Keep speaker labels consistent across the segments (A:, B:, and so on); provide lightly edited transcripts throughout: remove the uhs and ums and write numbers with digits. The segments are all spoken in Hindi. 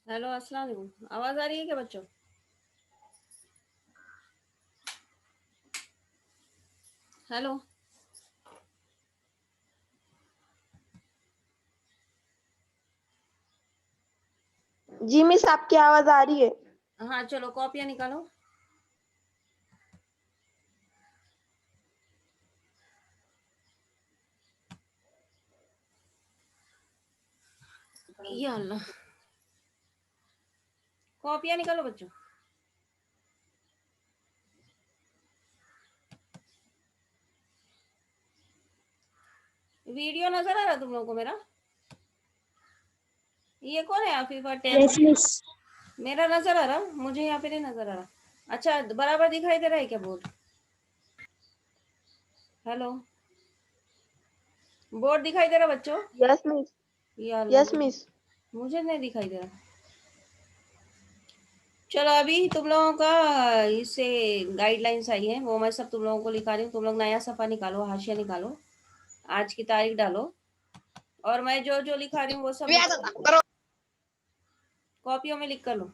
A: हेलो, अस्सलाम वालेकुम। आवाज आ रही है क्या बच्चों? हेलो।
B: जी मिस, आपकी आवाज आ रही है।
A: हाँ, चलो कॉपियाँ निकालो। या अल्लाह, कॉपियाँ निकालो बच्चों। वीडियो नजर आ रहा तुम लोगों को मेरा? ये कौन है आफीफा 10?
C: Yes miss.
A: मेरा नजर आ रहा, मुझे यहाँ पे नहीं नजर आ रहा। अच्छा, बराबर दिखाई दे रहा है क्या बोर्ड? हेलो, बोर्ड दिखाई दे रहा बच्चों?
B: Yes miss.
A: या अल्लाह,
B: यस मिस।
A: मुझे नहीं दिखाई दे रहा। चलो, अभी तुम लोगों का इससे गाइडलाइंस आई है, वो मैं सब तुम लोगों को लिखा रही हूँ। तुम लोग नया सफा निकालो, हाशिया निकालो, आज की तारीख डालो, और मैं जो जो लिखा रही हूँ वो सब कॉपियों में लिख कर लो।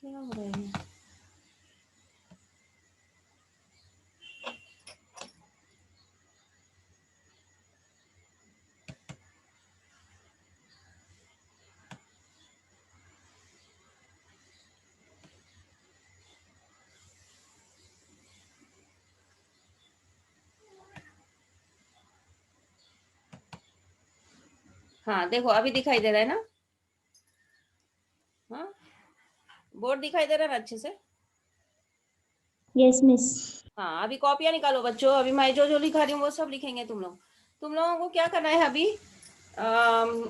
A: क्या हो रहा है? हाँ, देखो अभी दिखाई दे रहा है ना? हाँ, बोर्ड दिखाई दे रहा है ना अच्छे से?
C: Yes miss.
A: हाँ, अभी कॉपियाँ निकालो बच्चों। अभी मैं जो जो लिखा रही हूँ वो सब लिखेंगे तुम लोग। तुम लोगों को क्या करना है अभी?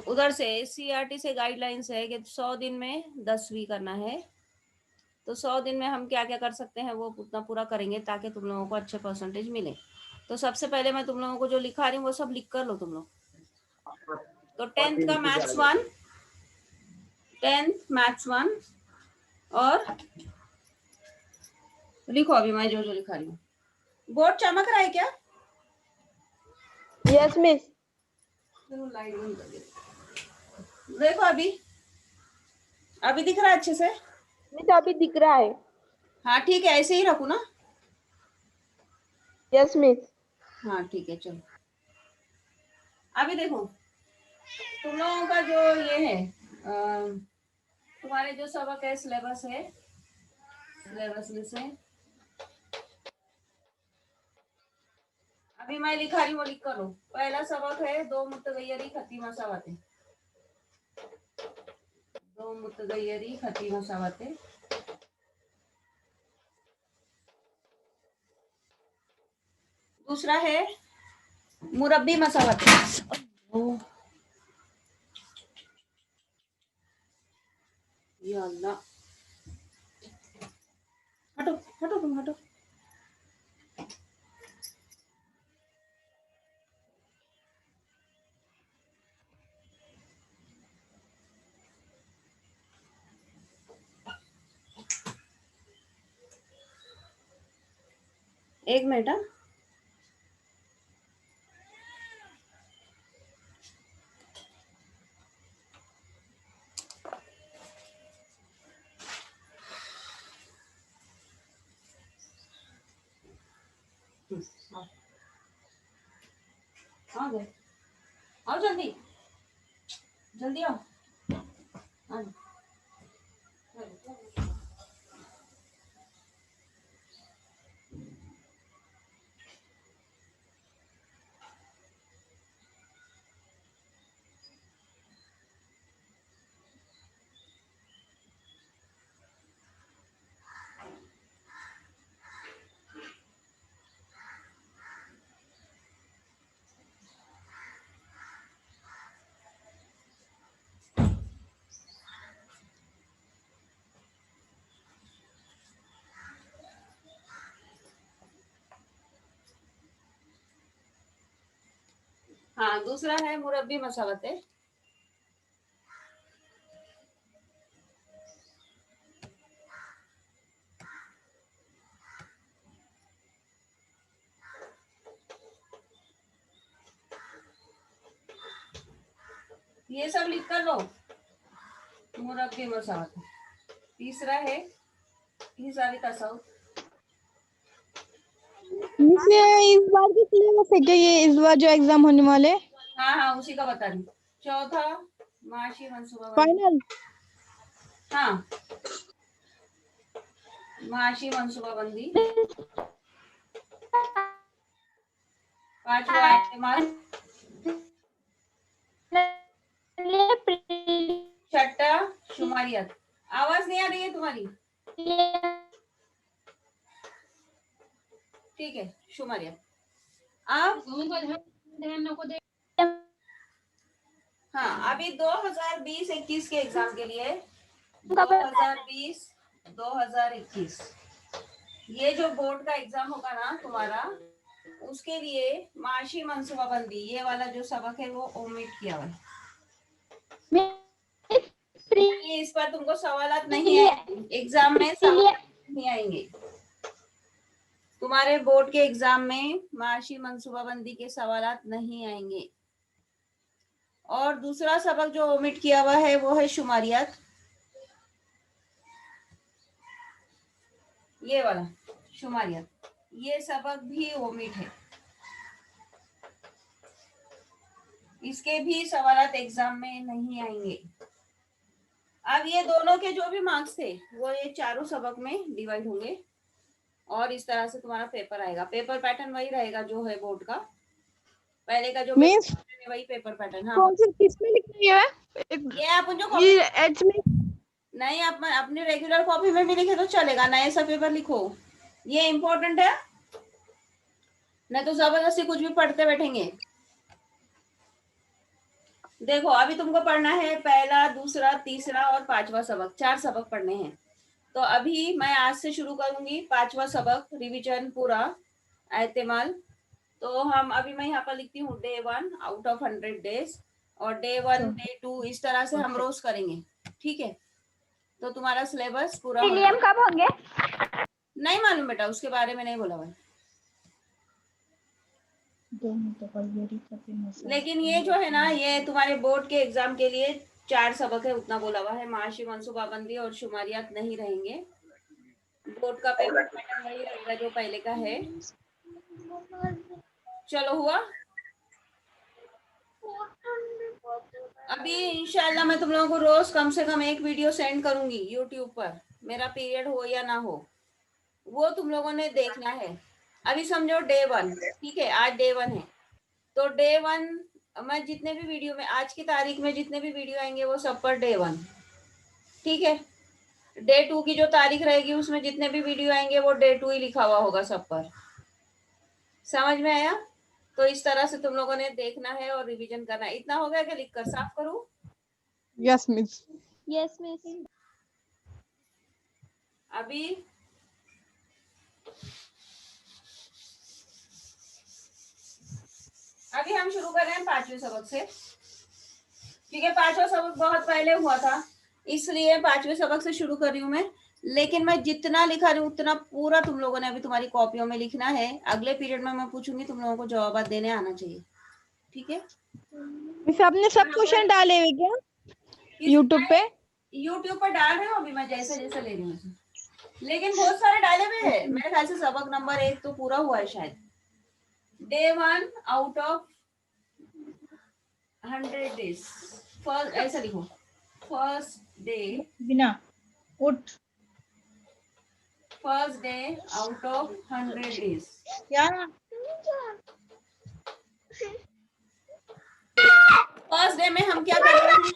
A: उधर से सीआरटी से गाइडलाइंस है कि 100 दिन में 10वीं करना है। तो 100 दिन में हम क्या क्या कर सकते हैं वो उतना पूरा करेंगे ताकि तुम लोगों को अच्छे परसेंटेज मिले। तो सबसे पहले मैं तुम लोगों को जो लिखा रही हूँ वो सब लिख कर लो तुम लोग। तो 10th का मैथ्स 1, 10th मैथ्स 1, और लिखो अभी मैं जो जो लिखा रही हूँ। बोर्ड चमक रहा है क्या?
B: Yes miss.
A: लाइट बंद कर दे। देखो अभी, अभी दिख रहा है अच्छे से?
B: मिस अभी दिख रहा है।
A: हाँ ठीक है, ऐसे ही रखू ना?
B: Yes miss.
A: हाँ ठीक है, चलो। अभी देखो, तुम लोगों का जो ये है, तुम्हारे जो सबक है सिलेबस है, सिलेबस में से अभी मैं लिखा रही हूँ वो लिख कर लो। पहला सबक है दो मुतगय्यरी खती मसावतें। दो मुतगय्यरी खती मसावतें। दूसरा है मुरब्बी मसावतें। या अल्लाह, हटो हटो, तुम हटो। एक मिनट। हाँ, आ गए। आओ जल्दी, जल्दी आओ। आ जाओ। हाँ, दूसरा है मुरब्बी मसावतें। ये सब लिख कर लो। मुरब्बी मसात। तीसरा है हिसाबी तसाउफ।
D: मिस ये इस बार की सिलेबस है क्या, ये इस बार जो एग्जाम होने वाले?
A: हाँ हाँ उसी का बता रही हूँ। चौथा माशी मंसूबा बंदी।
D: फाइनल?
A: हाँ माशी मंसूबा बंदी। पांचवा इस्तेमाल। छठा शुमारियत। आवाज नहीं आ रही है तुम्हारी। ठीक है शुमारियत। अब हाँ अभी 2020-21 के एग्जाम के लिए 2020-2021 ये जो बोर्ड का एग्जाम होगा ना तुम्हारा, उसके लिए माशी मंसूबाबंदी ये वाला जो सबक है वो ओमिट किया हुआ है। यानी इस पर तुमको सवालात नहीं आएंगे एग्जाम में, सवाल नहीं आएंगे तुम्हारे बोर्ड के एग्जाम में। माशी मंसूबाबंदी के सवालात नहीं आएंगे। और दूसरा सबक जो ओमिट किया हुआ है वो है शुमारियत। ये वाला शुमारियत, ये सबक भी ओमिट है। इसके भी सवालात एग्जाम में नहीं आएंगे। अब ये दोनों के जो भी मार्क्स थे वो ये चारों सबक में डिवाइड होंगे और इस तरह से तुम्हारा पेपर आएगा। पेपर पैटर्न वही रहेगा जो है बोर्ड का, पहले का जो
D: मीन्स
A: पेपर है वही पेपर पैटर्न। हाँ
D: कौन से किसमें लिखनी है?
A: ये अपन जो कॉपी
D: ये एच में
A: नहीं, आप अपने रेगुलर कॉपी में भी लिखे तो चलेगा, नए सा पेपर लिखो, ये इम्पोर्टेंट है। नहीं तो जबरदस्ती कुछ भी पढ़ते बैठेंगे। देखो अभी तुमको पढ़ना है पहला, दूसरा, तीसरा और पांचवा सबक, 4 सबक पढ़ने हैं। तो अभी मैं आज से शुरू करूंगी पांचवा सबक रिवीजन पूरा एहतिमाल। तो हम अभी मैं यहाँ पर लिखती हूँ डे 1 आउट ऑफ 100 डेज और डे 1 डे 2 इस तरह से हम रोज करेंगे। ठीक है, तो तुम्हारा सिलेबस पूरा हो
B: प्रीलियम कब होंगे?
A: नहीं मालूम बेटा, उसके बारे में नहीं बोला भाई। लेकिन ये जो है ना ये तुम्हारे बोर्ड के एग्जाम के लिए 4 सबक है उतना बोला हुआ है। माशी मंसूबाबंदी और शुमारियात नहीं रहेंगे। बोर्ड का पेपर पैटर्न वही रहेगा जो पहले का है। चलो हुआ। अभी इंशाल्लाह मैं तुम लोगों को रोज कम से कम एक वीडियो सेंड करूंगी यूट्यूब पर, मेरा पीरियड हो या ना हो वो तुम लोगों ने देखना है। अभी समझो डे 1, ठीक है, आज डे 1 है तो डे 1 मैं जितने भी वीडियो में आज की तारीख में जितने भी वीडियो आएंगे वो सब पर डे 1, ठीक है। डे 2 की जो तारीख रहेगी उसमें जितने भी वीडियो आएंगे वो डे 2 ही लिखा हुआ होगा सब पर। समझ में आया? तो इस तरह से तुम लोगों ने देखना है और रिवीजन करना है। इतना हो गया कि लिख कर साफ करूं?
D: Yes miss.
B: Yes miss.
A: अभी अभी हम शुरू कर रहे हैं 5वें सबक से, क्योंकि 5वां सबक बहुत पहले हुआ था इसलिए 5वें सबक से शुरू कर रही हूँ मैं। लेकिन मैं जितना लिखा रही हूँ उतना पूरा तुम लोगों ने अभी तुम्हारी कॉपियों में लिखना है। अगले पीरियड में मैं पूछूंगी तुम लोगों को जवाब देने आना चाहिए, ठीक है।
D: मिस आपने सब क्वेश्चन डाले हुए क्या यूट्यूब पे?
A: यूट्यूब पर डाल रही हूँ अभी मैं जैसे जैसे ले रही हूँ, लेकिन बहुत सारे डाले हुए हैं। मेरे ख्याल से सबक नंबर 1 तो पूरा हुआ है शायद। Day 1 out of 100 days, first ऐसा लिखो, फर्स्ट डे
D: बिना उठ
A: first day out of 100 days.
D: यार
A: फर्स्ट डे में हम क्या कर रहे हैं?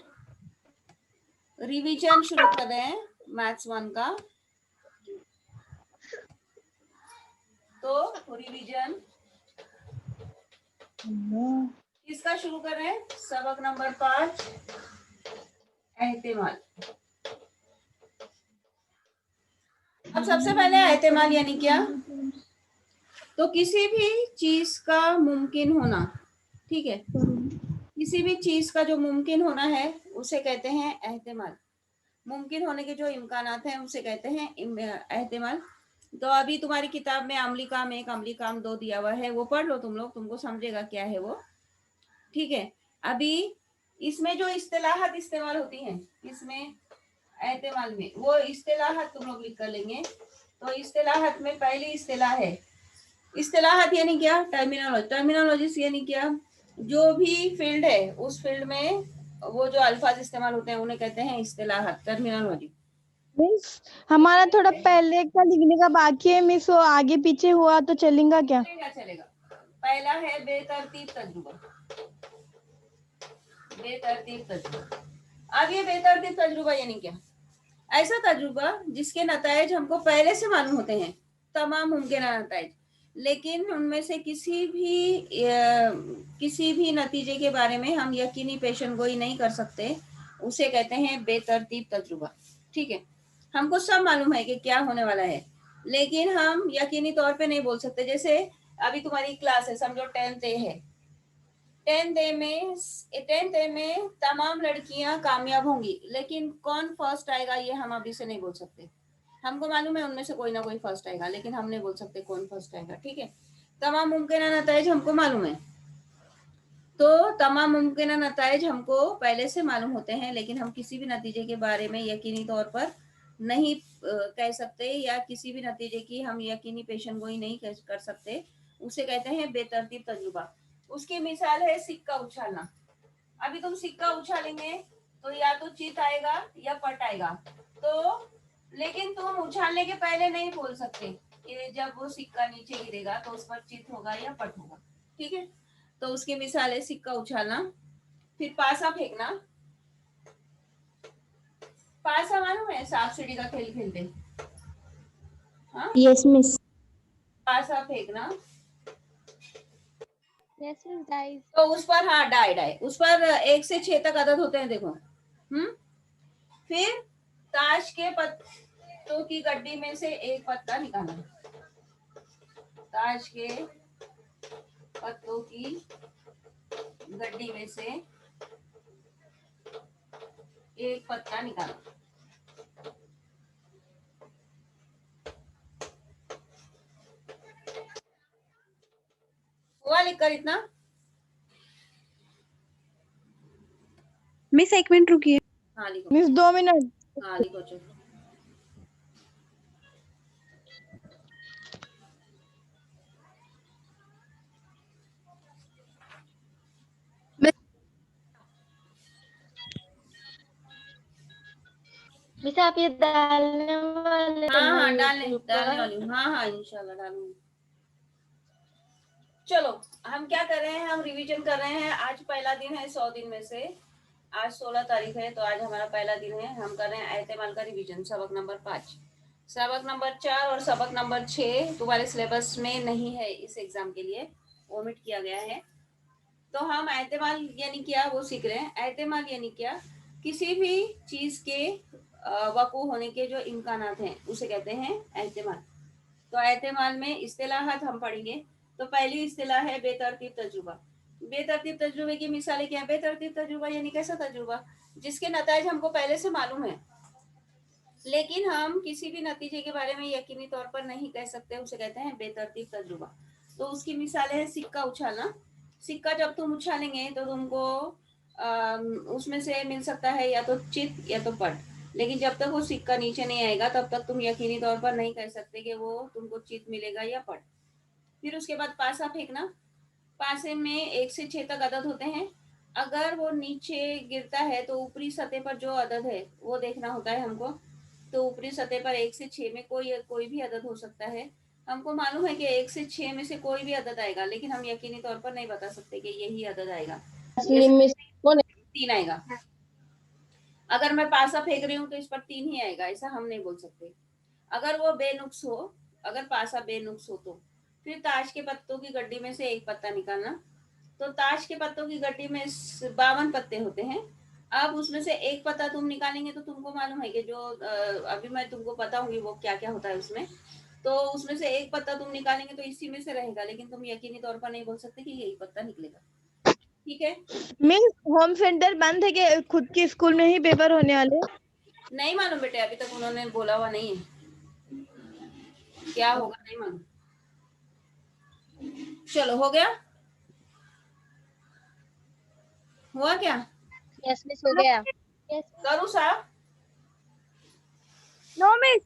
A: रिवीजन शुरू कर रहे हैं मैथ्स 1 का। तो रिवीजन किसका शुरू कर रहे हैं? सबक नंबर 5 एहतिमाल। अब सबसे पहले एहतिमाल यानी क्या? तो किसी भी चीज का मुमकिन होना, ठीक है, किसी भी चीज का जो मुमकिन होना है उसे कहते हैं एहतिमाल। मुमकिन होने के जो इम्कानात हैं उसे कहते हैं एहतिमाल। तो अभी तुम्हारी किताब में अमली काम 1 अमली काम 2 दिया हुआ है, वो पढ़ लो तुम लोग, तुमको समझेगा क्या है वो, ठीक है। अभी इसमें जो इस्तेलाहत इस्तेमाल होती हैं इसमें एहतिमाल में, वो इस्तेलाहत तुम लोग लिख कर लेंगे। तो इस्तेलाहत में पहली इस्तेलाह है, इस्तेलाहत यानी क्या, टर्मिनोलॉजी, टर्मिनोलॉजी यानी क्या, जो भी फील्ड है उस फील्ड में वो जो अल्फाज इस्तेमाल होते हैं उन्हें कहते हैं इस्तेलाहत, टर्मिनोलॉजी।
D: मिस हमारा थोड़ा पहले का लिखने का बाकी है मिस, वो आगे पीछे हुआ तो चलेगा क्या?
A: चलेगा चलेगा। पहला है बेतरतीब तजुर्बा, बेतरतीब तजुर्बा। अब ये बेतरतीब तजुर्बा यानी क्या, ऐसा तजुर्बा जिसके नतायज हमको पहले से मालूम होते हैं, तमाम मुमकिन नतायज, लेकिन उनमें से किसी भी नतीजे के बारे में हम यकीनी पेशन गोई नहीं कर सकते, उसे कहते हैं बेतरतीब तजुर्बा। ठीक है, हमको सब मालूम है कि क्या होने वाला है, लेकिन हम यकीनी तौर पे नहीं बोल सकते। जैसे अभी तुम्हारी क्लास है, समझो 10th ए है, 10th ए में तमाम लड़कियां कामयाब होंगी, लेकिन कौन फर्स्ट आएगा ये हम अभी से नहीं बोल सकते। हमको मालूम है उनमें से कोई ना कोई फर्स्ट आएगा, लेकिन हम नहीं बोल सकते कौन फर्स्ट आएगा। ठीक है, तमाम मुमकिन नताइज हमको मालूम है, तो तमाम मुमकिन नताइज हमको पहले से मालूम होते हैं, लेकिन हम किसी भी नतीजे के बारे में यकीनी तौर पर नहीं कह सकते, या किसी भी नतीजे की हम यकीनी पेशन गोई नहीं कर सकते, उसे कहते हैं बेतरतीब तजुर्बा। उसकी मिसाल है सिक्का उछालना। अभी तुम सिक्का उछालेंगे तो या तो चित आएगा या पट आएगा, तो लेकिन तुम उछालने के पहले नहीं बोल सकते कि जब वो सिक्का नीचे गिरेगा तो उस पर चित होगा या पट होगा। ठीक है, तो उसकी मिसाल है सिक्का उछालना। फिर पासा फेंकना, पासा मालूम है, सांप सीढ़ी का खेल खेलते, हाँ,
C: Yes, miss.
A: पासा फेंकना।
B: Yes, miss, dice.
A: तो उस पर, हाँ, डाई डाई, उस पर 1 से 6 तक अदद होते हैं, देखो। फिर ताश के पत्तों की गड्डी में से एक पत्ता निकालना, ताश के पत्तों की गड्डी में से एक पत्ता निकालना। हुआ लिखकर इतना?
E: मिस 1 मिनट रुकिए।
A: हाँ लिखो,
D: मिस 2 मिनट।
A: हाँ लिखो, चलो।
B: मिस आप ये डालने वाले
A: हाँ
B: ना
A: हाँ, डालने
B: YouTube
A: डालने
B: पर?
A: वाली हूँ, हाँ हाँ, इंशाल्लाह डालूंगी। चलो, हम क्या कर रहे हैं, हम रिवीजन कर रहे हैं। आज पहला दिन है 100 दिन में से, आज 16 तारीख है, तो आज हमारा पहला दिन है। हम कर रहे हैं एहतिमाल का रिवीजन, सबक नंबर 5, सबक नंबर 4 और सबक नंबर 6 तुम्हारे सिलेबस में नहीं है, इस एग्जाम के लिए ओमिट किया गया है। तो हम एहतिमाल यानी क्या वो सीख रहे हैं। एहतिमाल यानी क्या, किसी भी चीज के वकू होने के जो इम्कानात हैं उसे कहते हैं एहतिमाल। तो एहतिमाल में इस्तिलाहात हम पढ़ेंगे। तो पहली इस्तिलाह है बेतरतीब तजुर्बा। बेतरतीब तजुर्बे की मिसालें क्या है? बेतरतीब तजुर्बा यानी कैसा तजुर्बा जिसके नताइज हमको पहले से मालूम है, लेकिन हम किसी भी नतीजे के बारे में यकीनी तौर पर नहीं कह सकते, उसे कहते हैं बेतरतीब तजुर्बा। तो उसकी मिसालें हैं सिक्का उछालना। सिक्का जब तुम उछालेंगे तो तुमको उसमें से मिल सकता है या तो चित या तो पट, लेकिन जब तक वो सिक्का नीचे नहीं आएगा तब तक तुम यकीनी तौर पर नहीं कह सकते कि वो तुमको चित मिलेगा या पट। फिर उसके बाद पासा फेंकना। पासे में 1 से 6 तक अदद होते हैं। अगर वो नीचे गिरता है तो ऊपरी सतह पर जो अदद है वो देखना होता है हमको। तो ऊपरी सतह पर 1 से 6 में कोई भी अदद हो सकता है। हमको मालूम है कि 1 से 6 में से कोई भी अदद आएगा, लेकिन हम यकीनी तौर पर नहीं बता सकते कि यही अदद आएगा,
B: मिस
A: 3 आएगा। अगर मैं पासा फेंक रही हूँ तो इस पर 3 ही आएगा, ऐसा हम नहीं बोल सकते। अगर वो बेनुक्स हो, अगर पासा बेनुक्स हो तो फिर ताश के पत्तों की गड्डी में से एक पत्ता निकालना। तो ताश के पत्तों की गड्डी में 52 पत्ते होते हैं। अब उसमें से एक पत्ता तुम निकालेंगे तो तुमको मालूम है कि जो अभी मैं तुमको बताऊंगी वो क्या क्या होता है उसमें। तो उसमें से एक पत्ता तुम निकालेंगे तो इसी में से रहेगा, लेकिन तुम यकीनी तौर पर नहीं बोल सकते कि यही पत्ता निकलेगा। ठीक है,
D: मिस होम सेंटर बंद है कि खुद के स्कूल में ही पेपर होने वाले?
A: नहीं मालूम बेटे, अभी तक उन्होंने बोला हुआ नहीं है, क्या होगा नहीं मालूम। चलो, हो गया, हुआ क्या?
C: यस मिस हो गया।
A: करूँ साहब?
B: No miss.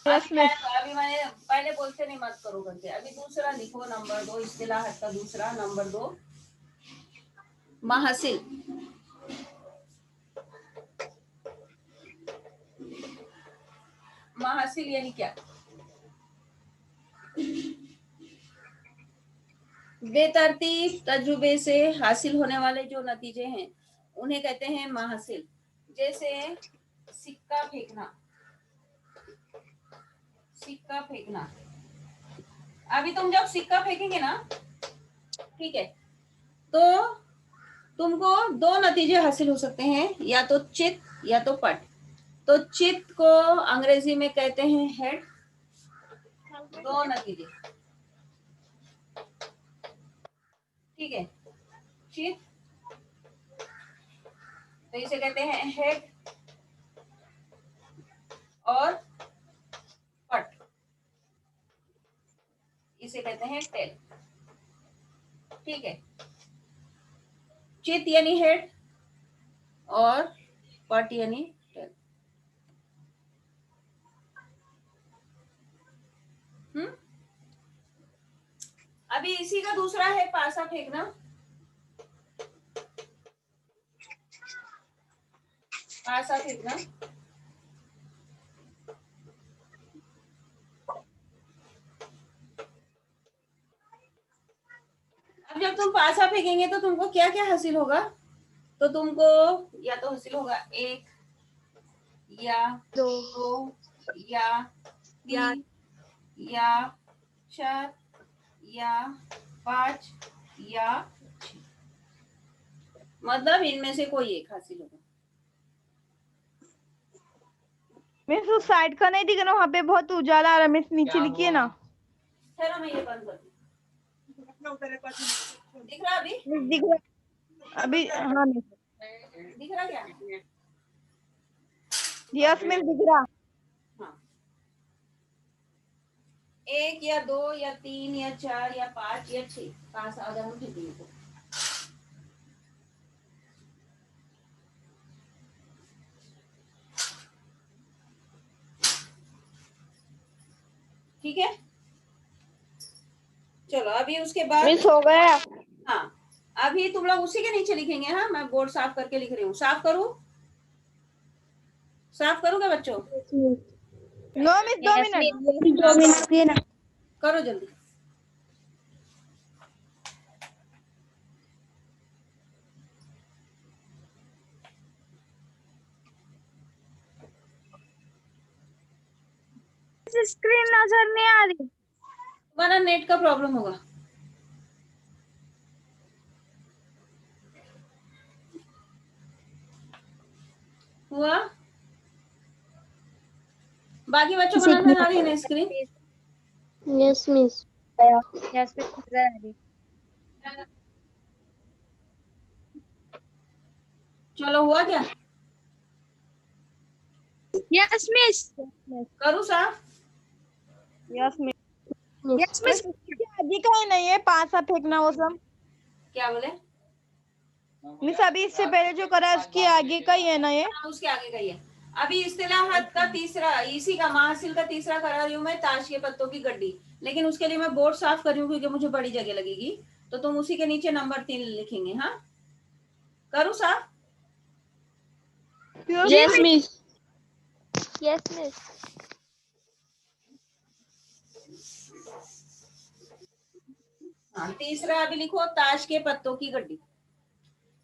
D: Yes miss.
A: अभी मैंने पहले बोलते नहीं मत करो करके। अभी दूसरा लिखो, नंबर 2, इस्तिलाहत का दूसरा, नंबर 2, महासिल। महासिल यानी क्या? बेतरतीब तजुर्बे से हासिल होने वाले जो नतीजे हैं उन्हें कहते हैं महासिल। जैसे सिक्का फेंकना, सिक्का फेंकना। अभी तुम जब सिक्का फेंकेंगे ना, ठीक है, तो तुमको दो नतीजे हासिल हो सकते हैं, या तो चित या तो पट। तो चित को अंग्रेजी में कहते हैं हेड। दो नतीजे, ठीक है, चित, तो इसे कहते हैं हेड, और पट इसे कहते हैं टेल। ठीक है, चित यानी हेड और पट यानी टेल। अभी इसी का दूसरा है पासा फेंकना। पासा फेंकना, अब जब तुम पासा फेंकेंगे तो तुमको क्या क्या हासिल होगा? तो तुमको या तो हासिल होगा 1 या 2 या 3 या 4 या 5 या 6, मतलब इनमें से कोई एक हासिल होगा।
D: मिस उस साइड का नहीं दिख रहा, वहाँ पे बहुत उजाला आ रहा है मिस, नीचे लिखिए ना।
A: ठहरो, मैं ये बंद कर दूं। दिख रहा अभी?
D: मिस दिख रहा अभी? हाँ मिस।
A: दिख रहा क्या?
D: यस मिस दिख रहा।
A: हाँ, 1 या 2 या 3 या 4 या 5 या 6 पास अगर हम फेंकेंगे तो। ठीक है, चलो अभी उसके बाद
B: मिस हो गया।
A: हाँ, अभी तुम लोग उसी के नीचे लिखेंगे। हाँ, मैं बोर्ड साफ करके लिख रही हूँ। साफ करूँ? साफ करूँ क्या बच्चों?
D: No miss 2 minute.
C: 2 मिनट दिए ना।
A: करो जल्दी।
B: स्क्रीन नजर नहीं आ रही।
A: तुम्हारा नेट का प्रॉब्लम होगा। हुआ? बाकी बच्चों को नजर आ रही है ना screen?
B: Yes miss.
C: Yes miss नजर आ रही।
A: चलो, हुआ क्या?
B: Yes miss.
A: करूँ साफ?
D: Yes miss.
B: Yes miss.
D: आगे का ही नहीं है पासा फेंकना वो सब।
A: क्या बोले?
D: मिस अभी इससे पहले जो करा है उसके आगे का ही है ना ये?
A: हाँ, उसके आगे का ही है। अभी इस्तिलाहत का तीसरा, इसी का महासिल का तीसरा करा रही हूँ मैं, ताश के पत्तों की गड्डी। लेकिन उसके लिए मैं बोर्ड साफ कर रही हूँ क्योंकि मुझे बड़ी जगह लगेगी। तो तुम उसी के नीचे नंबर 3 लिखेंगे। हाँ, करूँ साफ?
B: Yes miss. Yes miss.
A: हाँ, तीसरा अभी लिखो ताश के पत्तों की गड्डी।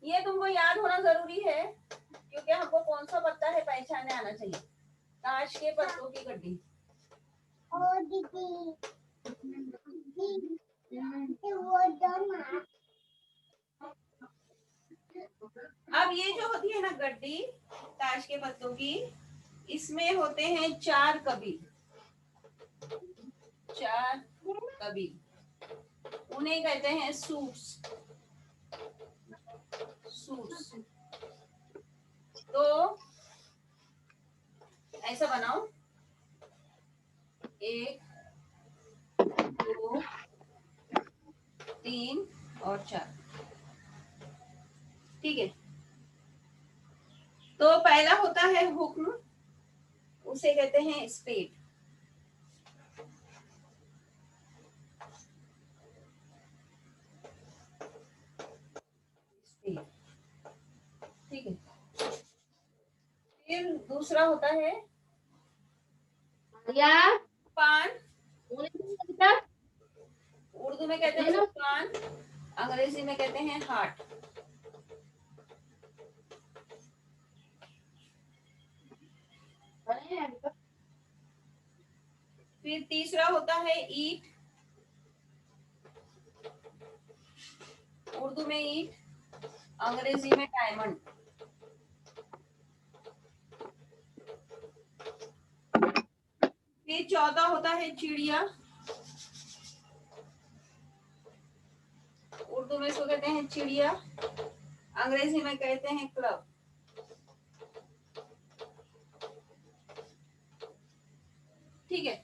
A: ये तुमको याद होना जरूरी है क्योंकि हमको कौन सा पत्ता है पहचाने आना चाहिए। ताश के पत्तों की गड्डी। अब ये जो होती है ना गड्डी ताश के पत्तों की, इसमें होते हैं 4 कबील। 4 कबील, उन्हें कहते हैं सूट्स। सूट्स। तो ऐसा बनाओ, 1 2 3 और 4। ठीक है, तो पहला होता है हुक्म, उसे कहते हैं स्पेड। ठीक है। फिर दूसरा होता है पान। उर्दू में कहते हैं पान, अंग्रेजी में कहते हैं हार्ट। फिर तीसरा होता है ईट, उर्दू में ईट, अंग्रेजी में डायमंड। फिर चौथा होता है चिड़िया, उर्दू में इसको कहते हैं चिड़िया, अंग्रेजी में कहते हैं क्लब। ठीक है।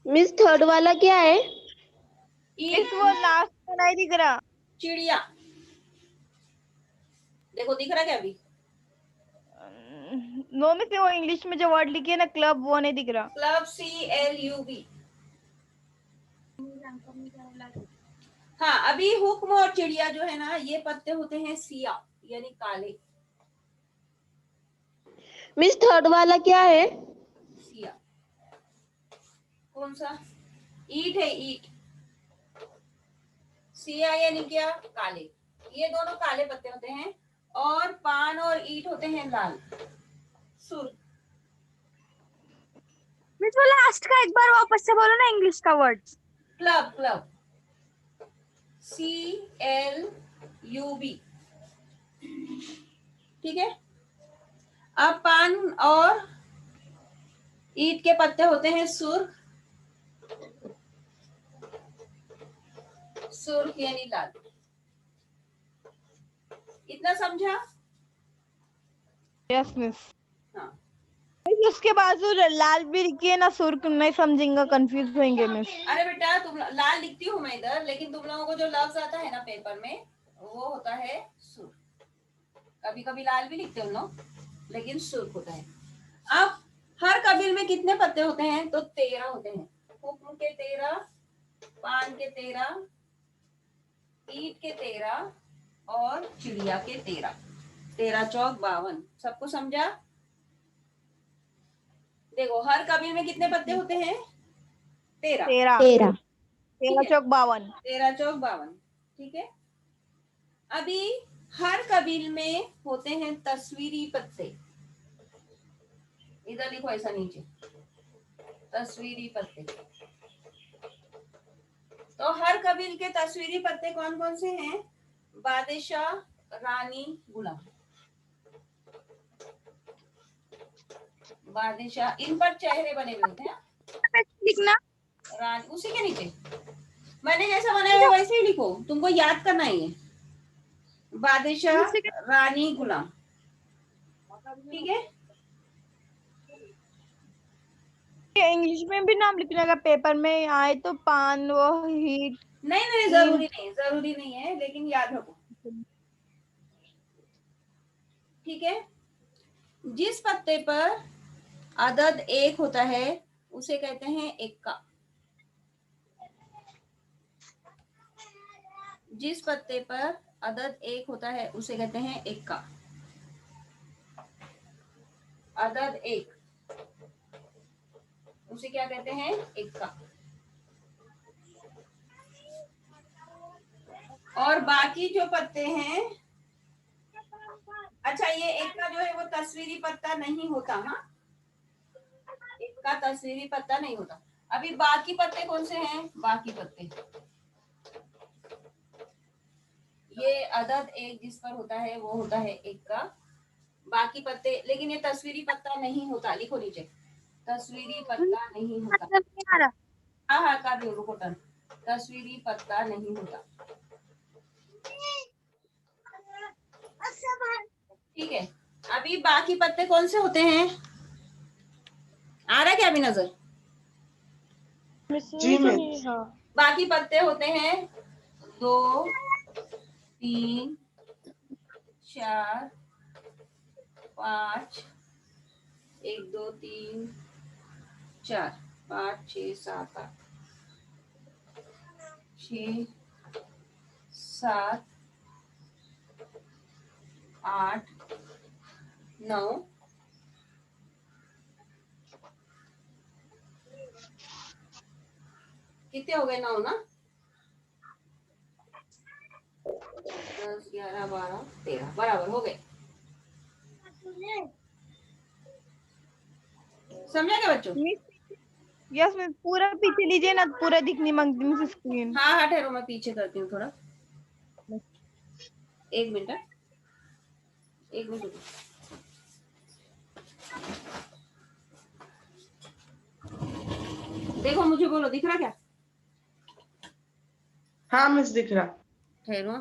B: मिस थर्ड वाला क्या है?
D: मिस वो लास्ट में नहीं दिख रहा।
A: चिड़िया देखो, दिख रहा क्या अभी?
D: नो मिस, वो इंग्लिश में जो वर्ड लिखे है ना क्लब, वो नहीं दिख रहा।
A: Club, CLUB। हाँ, अभी हुक्म और चिड़िया जो है ना, ये पत्ते होते हैं सिया, यानी काले।
B: मिस थर्ड वाला क्या है?
A: सिया कौन सा? ईट है, ईट। सिया यानी क्या? काले। ये दोनों काले पत्ते होते हैं, और पान और ईट होते हैं लाल। सुर।
C: मिस वो लास्ट का एक बार वापस से बोलो ना, इंग्लिश का वर्ड।
A: Club, club, CLUB। ठीक है। अब पान और ईट के पत्ते होते हैं सुर्ख, सुर्ख यानी लाल। इतना समझा?
D: Yes miss.
A: हाँ।
D: उसके बाद जो लाल भी लिखी है ना सुर्ख, नहीं समझेंगे, कंफ्यूज होंगे मिस।
A: अरे बेटा, तुम लाल लिखती हूँ मैं इधर, लेकिन तुम लोगों को जो लफ्ज आता है ना पेपर में, वो होता है सुर्ख। कभी कभी लाल भी लिखते हो लोग, लेकिन सुर्ख होता है। अब हर कबील में कितने पत्ते होते हैं? तो 13 होते हैं। हुक्म के 13, पान के 13, ईट के 13 और चिड़िया के 13। 13 चौक 52। सबको समझा? देखो, हर कबील में कितने पत्ते होते हैं? 13।
B: 13।
D: 13 चौक 52।
A: 13 चौक 52। ठीक है। अभी हर कबील में होते हैं तस्वीरी पत्ते। इधर लिखो ऐसा नीचे, तस्वीरी पत्ते। तो हर कबील के तस्वीरी पत्ते कौन कौन से हैं? बादशाह, रानी, गुलाम। बादशाह, इन पर चेहरे बने हुए होते हैं।
C: लिखना
A: रानी उसी के नीचे, मैंने जैसा बनाया है वैसे ही लिखो, तुमको याद करना ही है। बादशाह, रानी, गुलाम। ठीक है।
D: इंग्लिश में भी नाम लिखने का पेपर में आए तो पान, वो हीट।
A: नहीं नहीं, जरूरी नहीं, जरूरी नहीं है, लेकिन याद रखो। ठीक है। जिस पत्ते पर अदद 1 होता है उसे कहते हैं एक्का। जिस पत्ते पर अदद 1 होता है उसे कहते हैं एक्का। अदद 1 उसे क्या कहते हैं? एक्का। और बाकी जो पत्ते हैं, अच्छा, ये एक्का जो है वो तस्वीरी पत्ता नहीं होता। हाँ, एक्का तस्वीरी पत्ता नहीं होता। अभी बाकी पत्ते कौन से हैं? बाकी पत्ते, ये अदद 1 जिस पर होता है वो होता है एक्का। बाकी पत्ते, लेकिन ये तस्वीरी पत्ता नहीं होता। लिखो नीचे, तस्वीरी पत्ता नहीं होता।
C: नहीं आ रहा।
A: हाँ हाँ, कर दो, रुको टर्न। तस्वीरी पत्ता नहीं होता। ठीक है। अभी बाकी पत्ते कौन से होते हैं? आ रहा है क्या अभी नजर?
B: जी मिस।
A: बाकी पत्ते होते हैं 2, 3, 4, 5 1 2 3 4 5 6 7 8 6 7 8 9 कितने हो गए? 9 ना, 10 11 12 13 बराबर हो गए। समझा क्या बच्चों?
D: मिस यस मिस, पूरा पीछे लीजिए ना, पूरा दिखनी मांगती मिस स्क्रीन।
A: हाँ हाँ ठहरो, मैं पीछे करती हूँ थोड़ा, 1 मिनट, 1 मिनट रुको। देखो मुझे बोलो, दिख रहा क्या?
B: हाँ मिस दिख रहा।
A: ठहरो,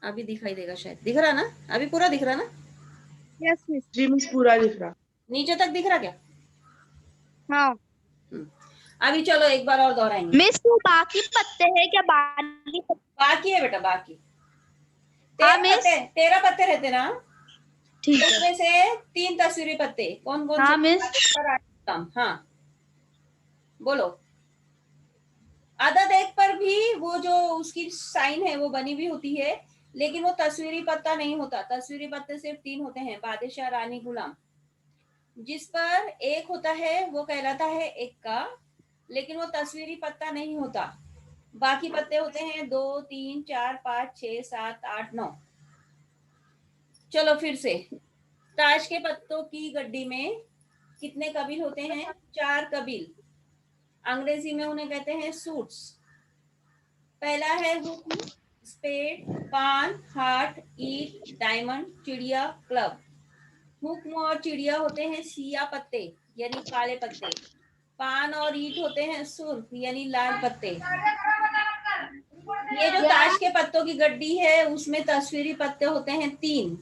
A: अभी दिखाई देगा शायद। दिख रहा ना? अभी पूरा दिख रहा ना?
C: Yes miss.
B: जी मिस पूरा दिख रहा।
A: नीचे तक दिख रहा क्या?
C: हाँ
A: हम्म। अभी चलो एक बार और दोहराएंगे।
C: मिस, वो बाकी पत्ते हैं क्या? बाकी
A: बाकी है बेटा, बाकी
C: हाँ
A: 13
C: मिस।
A: पत्ते, 13 पत्ते रहते ना,
C: ठीक है।
A: उसमें से 3 तस्वीरी पत्ते कौन कौन से?
C: हाँ मिस।
A: हाँ बोलो। आधा देख पर भी वो जो उसकी साइन है वो बनी हुई होती है, लेकिन वो तस्वीरी पत्ता नहीं होता। तस्वीरी पत्ते सिर्फ 3 होते हैं, बादशाह, रानी, गुलाम। जिस पर एक होता है वो कहलाता है एक्का, लेकिन वो तस्वीरी पत्ता नहीं होता। बाकी पत्ते होते हैं 2 3 4 5 6 7 8 9। चलो फिर से, ताश के पत्तों की गड्डी में कितने कबील होते हैं? 4 कबील। अंग्रेजी में उन्हें कहते हैं सूट्स। पहला है हुक्म, स्पेड, पान, हार्ट, ईट, डायमंड, चिड़िया, क्लब। हुक्म और चिड़िया होते हैं सिया पत्ते यानी काले पत्ते। पान और ईट होते हैं सुर्ख यानी लाल पत्ते। ये जो ताश के पत्तों की गड्डी है उसमें तस्वीरी पत्ते होते हैं 3,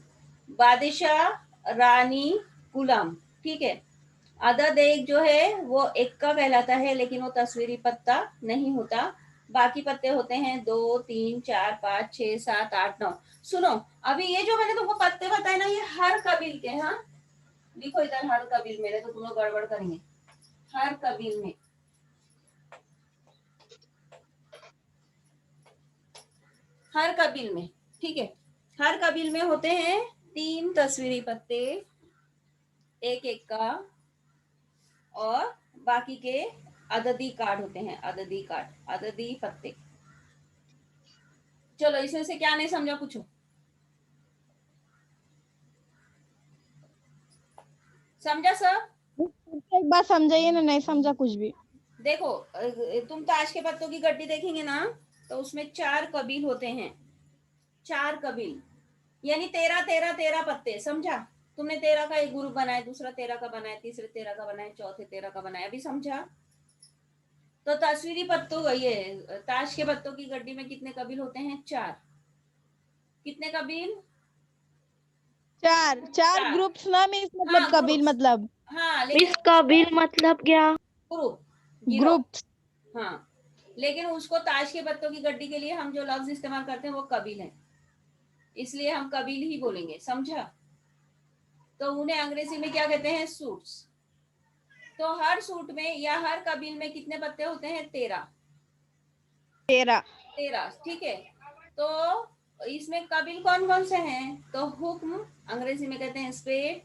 A: बादशाह, रानी, गुलाम। ठीक है। अदद एक जो है वो एक्का कहलाता है, लेकिन वो तस्वीरी पत्ता नहीं होता। बाकी पत्ते होते हैं 2 3 4 5 6 7 8 9। सुनो, अभी ये जो मैंने तुमको पत्ते बताए ना, ये हर कबील के। हाँ लिखो इधर, हर कबील में, तो तुम लोग गड़बड़ करेंगे। हर कबील में, हर कबील में, ठीक है। हर कबील में होते हैं 3 तस्वीरी पत्ते, एक एक का, और बाकी के अददी कार्ड होते हैं, अददी कार्ड, अददी पत्ते। चलो इसमें से क्या नहीं समझा, पूछो। समझा सब?
D: एक बार समझाइए ना, नहीं समझा कुछ भी।
A: देखो, तुम ताश के पत्तों की गड्डी देखेंगे ना, तो उसमें 4 कबील होते हैं। 4 कबील यानी 13 13 13 पत्ते। समझा? तुमने 13 का एक ग्रुप बनाया, दूसरा 13 का बनाया, तीसरे 13 का बनाया, चौथे 13 का बनाया। अभी समझा? तो तस्वीरी पत्तों, ये ताश के पत्तों की गड्डी में कितने कबील होते हैं? 4। कितने कबील?
D: 4 4
A: 4।
D: ग्रुप्स ना मिस, मतलब
A: हाँ
D: कबील
A: ग्रुप्स।
D: मतलब
A: हाँ लेकिन
C: मिस कबील मतलब क्या?
A: ग्रुप, गिरोह।
D: ग्रुप्स।
A: हाँ, लेकिन उसको ताश के पत्तों की गड्डी के लिए हम जो लफ्ज इस्तेमाल करते हैं वो कबील है, इसलिए हम कबील ही बोलेंगे। समझा? तो उन्हें अंग्रेजी में क्या कहते हैं? सूट्स। तो हर सूट में या हर कबील में कितने पत्ते होते हैं? 13। 13, ठीक है। तो इसमें कबील कौन कौन से हैं? तो हुक्म अंग्रेजी में कहते हैं स्पेड,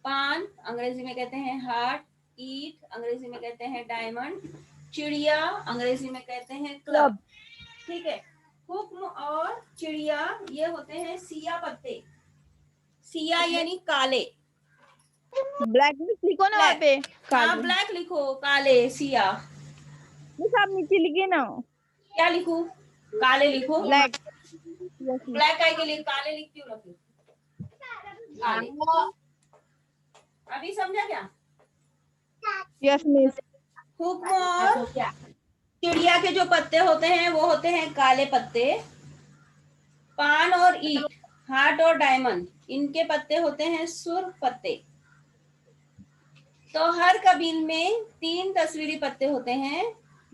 A: पान अंग्रेजी में कहते हैं हार्ट, ईट अंग्रेजी में कहते हैं डायमंड, चिड़िया अंग्रेजी में कहते हैं क्लब। ठीक है। हुक्म और चिड़िया ये होते हैं सिया पत्ते। सिया यानी काले।
D: ब्लैक मिस लिखो ना वहाँ
A: ब्लैक,
D: पे,
A: हाँ
D: काले।
A: ब्लैक लिखो, काले, सिया।
D: मिस आप नीचे लिखिए ना,
A: क्या लिखूं? काले लिखो।
D: ब्लैक। Yes miss.
A: ब्लैक काय के लिए काले लिखती हूँ ना फिर, काले। अभी समझा क्या?
D: Yes miss.
A: हुक्म और चिड़िया के जो पत्ते होते हैं वो होते हैं काले पत्ते। पान और ईट, हार्ट और डायमंड, इनके पत्ते होते हैं सुर्ख पत्ते। तो हर कबील में 3 तस्वीरी पत्ते होते हैं,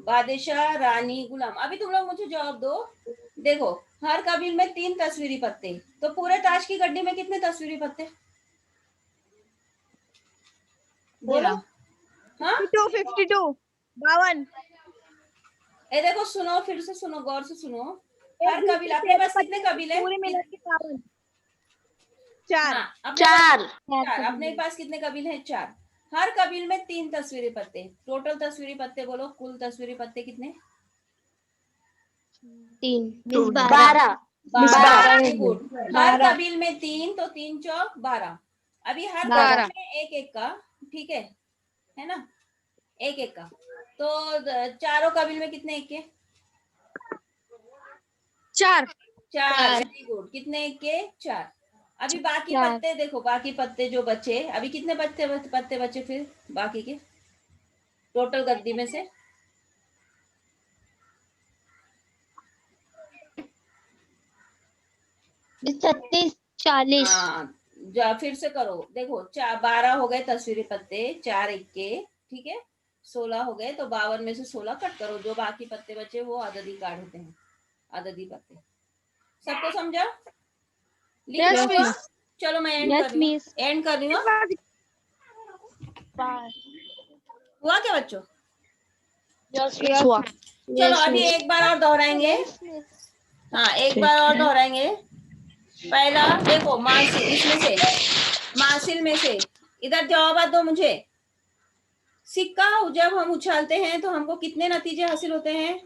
A: बादशाह, रानी, गुलाम। अभी तुम लोग मुझे जवाब दो। देखो, हर कबील में 3 तस्वीरी पत्ते, तो पूरे ताश की गड्डी में कितने तस्वीरी पत्ते? बोलो। हाँ
C: 52 52
A: ये देखो, सुनो, फिर से सुनो, गौर से सुनो। हर कबील, अपने पास कितने कबील है?
C: पूरे मिला के 52 4
A: हाँ, चार। अपने पास कितने कबील हैं? 4। हर कबील में 3 तस्वीरी पत्ते। टोटल तस्वीरी पत्ते बोलो, कुल तस्वीरी पत्ते कितने?
B: 12।
A: 12। Very good. हर कबील में 3, तो 3 चौक 12। अभी हर
C: 12
A: कबील में एक एक का, ठीक है ना? एक एक का, तो चारों कबील में कितने एक के?
C: 4
A: 4। Very good. कितने एक के? 4। अभी बाकी पत्ते देखो, बाकी पत्ते जो बचे, अभी कितने पत्ते बचे फिर बाकी के टोटल गद्दी में से?
B: 36 40।
A: हाँ, फिर से करो। देखो, 12 हो गए तस्वीरी पत्ते, 4 एक के, ठीक है। 16 हो गए, तो 52 में से 16 कट करो। जो बाकी पत्ते बचे वो अददी कार्ड होते हैं, अददी पत्ते। सबको समझा? लिख
C: Yes,
A: लो।
C: miss.
A: चलो मैं एंड कर रही हूँ। एंड कर रही हूँ। हुआ क्या बच्चों? चलो अभी एक बार और दोहराएंगे। हाँ, एक बार और दोहराएंगे। पहला देखो, मासिल में से इधर जवाब दो मुझे। सिक्का जब हम उछालते हैं तो हमको कितने नतीजे हासिल होते हैं?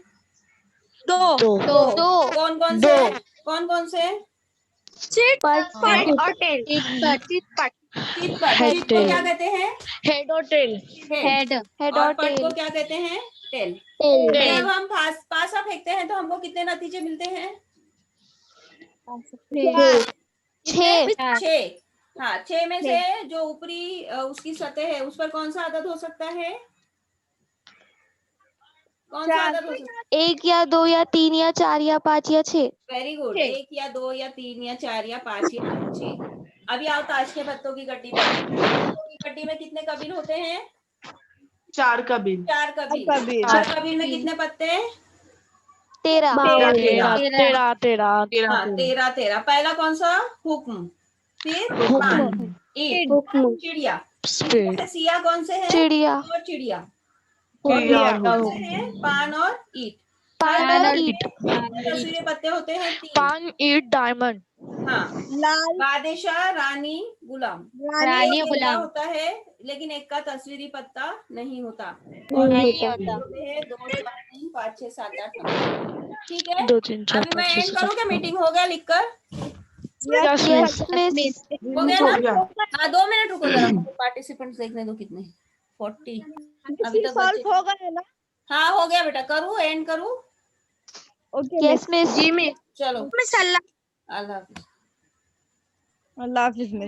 C: 2
A: कौन कौन से? कौन कौन से?
C: चिट पट और टेल चिट पट
A: चित को क्या कहते हैं?
B: हेड और टेल।
A: हेड। और पट को क्या कहते हैं? टेल। जब हम पासा फेंकते हैं तो हमको कितने नतीजे मिलते हैं? 6। हाँ, 6 में से जो ऊपरी उसकी सतह है उस पर कौन सा आदद हो सकता है? कौन सा आदद हो सकता है?
B: 1 या 2 या 3 या 4 या 5 या 6।
A: Very good. 1 या 2 या 3 या 4 या 5 या 6। अभी आओ ताश के पत्तों की गड्डी पर। पत्तों की गड्डी में कितने कबील होते हैं?
E: 4 कबील।
A: 4 कबील। हर कबील में कितने पत्ते?
B: 13।
A: हाँ, 13। पहला कौन सा? हुक्म। फिर पान, ईट, चिड़िया। इनमें से सिया कौन से है?
B: चिड़िया।
A: और चिड़िया।
E: चिड़िया।
A: से है पान और ईट।
B: पान और ईट।
A: तस्वीरें पत्ते होते हैं 3।
B: पान ईट डायमंड।
A: हाँ,
C: लाल
A: बादशाह, रानी, गुलाम।
C: रानी
A: एक का होता है, लेकिन एक का तस्वीरी पत्ता नहीं होता। और होते हैं 2 4 3 5 6 7 8 9। ठीक है।
B: 2 3 4
A: अभी मैं
B: 5
A: एंड
B: 6
A: करूँ क्या? मीटिंग हो गया लिखकर?
B: Yes miss.
A: हो गया ना? हाँ, 2 मिनट रुको जरा, मुझे पार्टिसिपेंट्स देखने दो कितने। 40। अभी तक बच्चे।
C: सॉल्व हो गया ना?
A: हाँ, हो गया बेटा। करूँ, एंड करूँ?
C: Okay
B: yes miss.
A: चलो,
C: मिस अल्लाह
A: अल्लाह हाफिज।
D: अल्लाह हाफिज मिस।